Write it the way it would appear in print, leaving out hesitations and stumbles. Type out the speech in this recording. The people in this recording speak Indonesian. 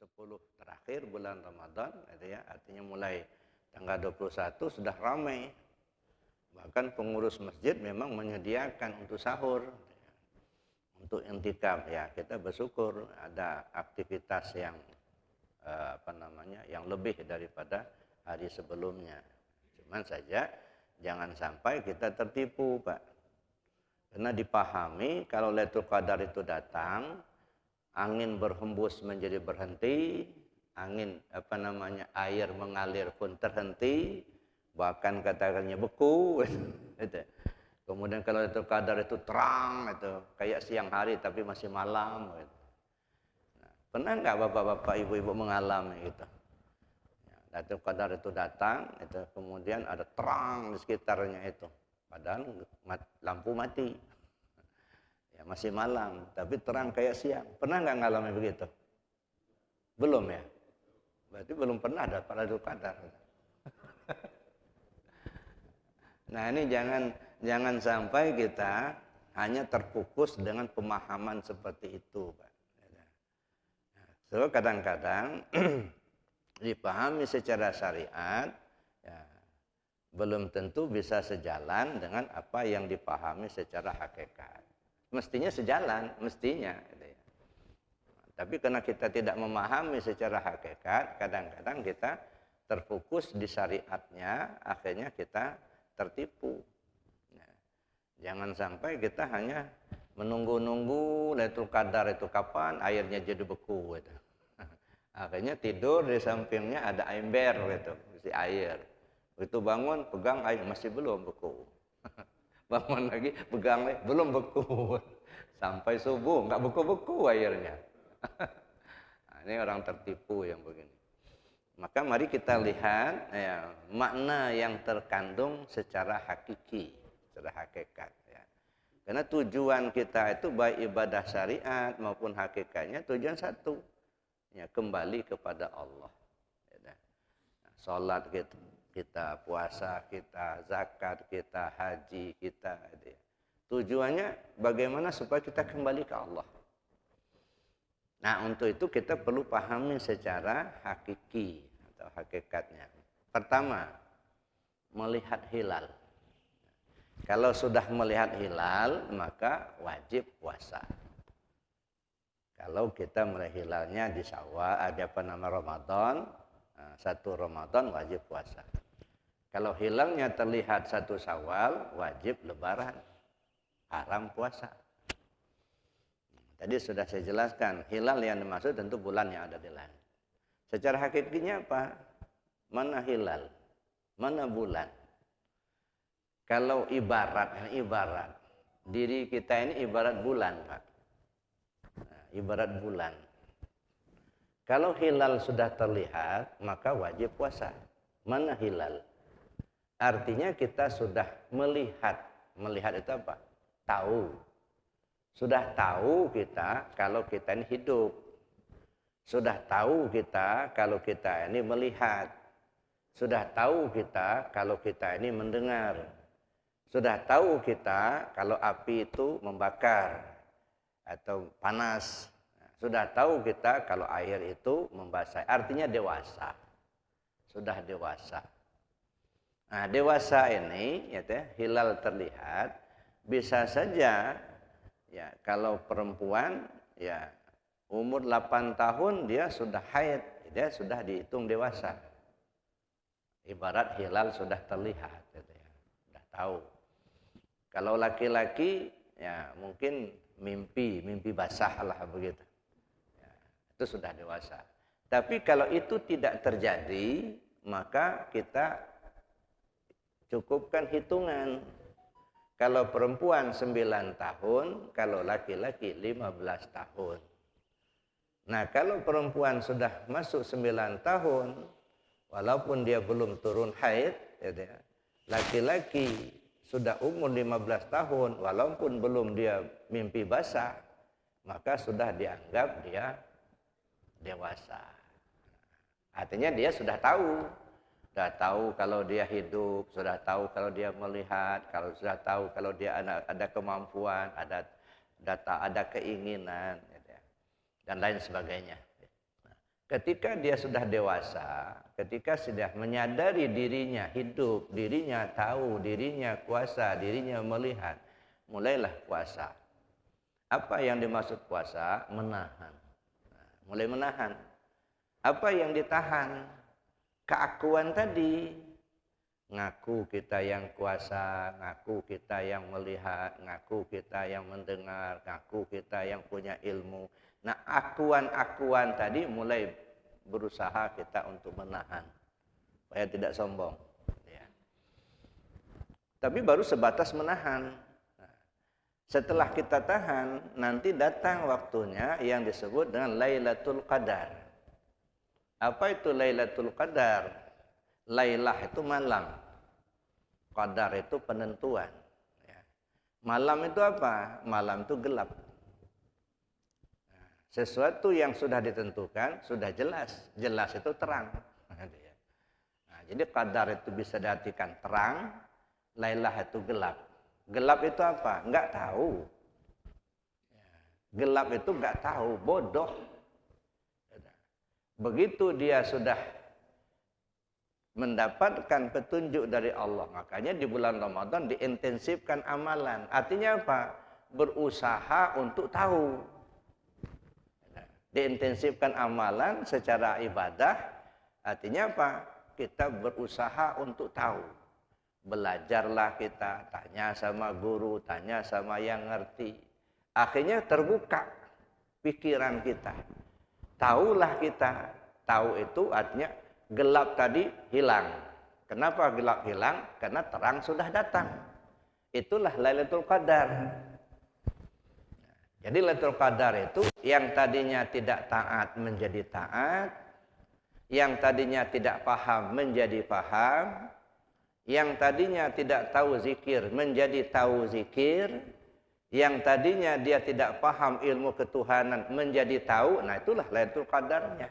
10 terakhir bulan Ramadan, gitu ya. Artinya mulai tanggal 21 sudah ramai. Bahkan pengurus masjid memang menyediakan untuk sahur, untuk intikaf. Ya, kita bersyukur ada aktivitas yang yang lebih daripada hari sebelumnya. Cuman saja jangan sampai kita tertipu, Pak. Karena dipahami kalau Lailatul Qadar itu datang, angin berhembus menjadi berhenti, angin air mengalir pun terhenti, bahkan katakannya beku. Gitu. Kemudian kalau Lailatul Qadar itu terang, itu kayak siang hari tapi masih malam. Gitu. Nah, pernah nggak bapak-bapak, ibu-ibu mengalami gitu? Lailatul Qadar itu datang, itu kemudian ada terang di sekitarnya itu, padahal lampu mati, ya masih malam, tapi terang kayak siang. Pernah nggak ngalami begitu? Belum ya? Berarti belum pernah ada Lailatul Qadar. Nah ini jangan sampai kita hanya terfokus dengan pemahaman seperti itu, Pak. So kadang-kadang dipahami secara syariat, ya, belum tentu bisa sejalan dengan apa yang dipahami secara hakikat. Mestinya sejalan, mestinya. Gitu ya. Tapi karena kita tidak memahami secara hakikat, kadang-kadang kita terfokus di syariatnya, akhirnya kita tertipu. Ya. Jangan sampai kita hanya menunggu-nunggu Lailatul Qadar itu kapan airnya jadi beku. Gitu. Akhirnya tidur di sampingnya ada ember gitu, isi air. Begitu bangun pegang air masih belum beku. Bangun lagi pegang lagi belum beku. Sampai subuh nggak beku-beku airnya. Nah, ini orang tertipu yang begini. Maka mari kita lihat ya, makna yang terkandung secara hakiki, secara hakikat. Ya. Karena tujuan kita itu baik ibadah syariat maupun hakikatnya tujuan satu. Ya, kembali kepada Allah. Ya, nah, sholat kita, puasa kita, zakat kita, haji kita. Ya. Tujuannya bagaimana supaya kita kembali ke Allah. Nah untuk itu kita perlu pahami secara hakiki atau hakikatnya. Pertama, melihat hilal. Kalau sudah melihat hilal maka wajib puasa. Kalau kita melihat hilalnya di Syawal, ada Ramadan, 1 Ramadan wajib puasa. Kalau hilalnya terlihat 1 Syawal, wajib lebaran, haram puasa. Tadi sudah saya jelaskan, hilal yang dimaksud tentu bulan yang ada di langit. Secara hakikinya apa? Mana hilal? Mana bulan? Kalau ibarat diri kita ini ibarat bulan, Pak. Ibarat bulan. Kalau hilal sudah terlihat, maka wajib puasa. Mana hilal? Artinya kita sudah melihat. Melihat itu apa? Tahu. Sudah tahu kita kalau kita ini hidup. Sudah tahu kita kalau kita ini melihat. Sudah tahu kita kalau kita ini mendengar. Sudah tahu kita kalau api itu membakar atau panas. Sudah tahu kita kalau air itu membasahi. Artinya dewasa. Sudah dewasa. Nah, dewasa ini ya hilal terlihat bisa saja ya kalau perempuan ya umur 8 tahun dia sudah haid, dia sudah dihitung dewasa. Ibarat hilal sudah terlihat gitu ya. Sudah tahu. Kalau laki-laki ya mungkin mimpi basah lah begitu. Ya, itu sudah dewasa. Tapi kalau itu tidak terjadi, maka kita cukupkan hitungan. Kalau perempuan 9 tahun, kalau laki-laki 15 tahun. Nah, kalau perempuan sudah masuk 9 tahun, walaupun dia belum turun haid, ya, laki-laki sudah umur 15 tahun, walaupun belum dia mimpi basah, maka sudah dianggap dia dewasa. Artinya dia sudah tahu kalau dia hidup, sudah tahu kalau dia melihat, kalau sudah tahu kalau dia ada kemampuan, ada keinginan, dan lain sebagainya. Ketika dia sudah dewasa, ketika sudah menyadari dirinya hidup, dirinya tahu, dirinya kuasa, dirinya melihat, mulailah puasa. Apa yang dimaksud puasa? Menahan. Nah, mulai menahan. Apa yang ditahan? Keakuan tadi. Ngaku kita yang kuasa, ngaku kita yang melihat, ngaku kita yang mendengar, ngaku kita yang punya ilmu. Nah, akuan-akuan tadi mulai berusaha kita untuk menahan supaya tidak sombong. Ya. Tapi baru sebatas menahan. Nah, setelah kita tahan, nanti datang waktunya yang disebut dengan Lailatul Qadar. Apa itu Lailatul Qadar? Lailah itu malam, Qadar itu penentuan. Ya. Malam itu apa? Malam itu gelap. Sesuatu yang sudah ditentukan, sudah jelas. Jelas itu terang. Nah, jadi Qadar itu bisa diartikan terang, Lailah itu gelap. Gelap itu apa? Enggak tahu. Gelap itu enggak tahu, bodoh. Begitu dia sudah mendapatkan petunjuk dari Allah, makanya di bulan Ramadan diintensifkan amalan. Artinya apa? Berusaha untuk tahu. Diintensifkan amalan secara ibadah, artinya apa? Kita berusaha untuk tahu. Belajarlah kita, tanya sama guru, tanya sama yang ngerti. Akhirnya terbuka pikiran kita. Tahulah kita. Tahu itu artinya gelap tadi hilang. Kenapa gelap hilang? Karena terang sudah datang. Itulah Lailatul Qadar. Jadi Lailatul Qadar itu yang tadinya tidak taat menjadi taat, yang tadinya tidak paham menjadi paham, yang tadinya tidak tahu zikir menjadi tahu zikir, yang tadinya dia tidak paham ilmu ketuhanan menjadi tahu. Nah, itulah Lailatul Qadarnya.